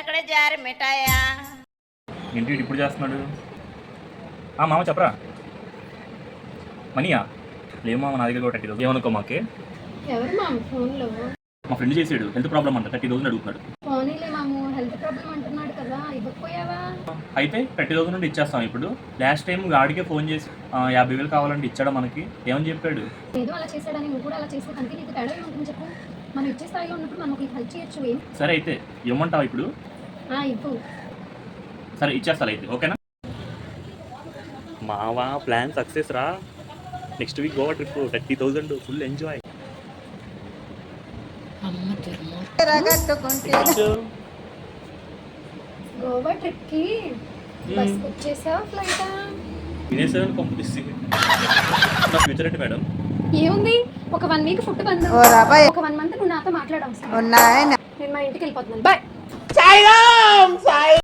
అక్కడే జారి మిఠాయా. ఏంటి ఇప్పుడు చేస్తున్నాడు? మామ చెప్పరా మనీయా? లేవు మామ, నా దగ్గర కూడా 30,000 ఏమనుకో మాకే. ఎవరు మామ ఫోన్లో? మా ఫ్రెండ్ చేసాడు, హెల్త్ ప్రాబ్లమ్ అంట, 30,000 అడుగుతున్నాడు. ఫోనీలే మాము, హెల్త్ ప్రాబ్లం అంటున్నాడు కదా, ఇవ్వకపోయావా? అయితే 30,000 నుండి ఇచ్చేస్తాం ఇప్పుడు. లాస్ట్ టైం గాడికే ఫోన్ చేసి 50,000 కావాలంటే ఇచ్చాడా మనకి? ఏమని చెప్పాడు? ఏదో అలా చేశాడని నువ్వు కూడా అలా చేస్తే కనుక నీకు తేడా ఏముంటుంది చెప్పు. మనం ఇచ్చే స్థాయిలో ఉన్నప్పుడు మనం ఒక హెల్ప్ చేయొచ్చు. ఏం సరే అయితే ఇవ్వమంటావా ఇప్పుడు? ఇవ్వు. సరే ఇచ్చేస్తా అయితే, ఓకేనా? మావా ప్లాన్ సక్సెస్ రా. Next week Goa trip 30,000 full enjoy. Goa trip కి బస్ బుక్ చేసావా ఫ్లైటా? వినేసాను పంపిస్తే నా ఫ్యూచర్ ఏంటి మేడం? ఏముంది, ఒక 1 వీక్ ఫుడ్ బంద్, ఒక 1 మంత్ నువ్వు నాతో మాట్లాడవసరం. నేను మా ఇంటికి వెళ్ళిపోతున్నాను. బాయ్.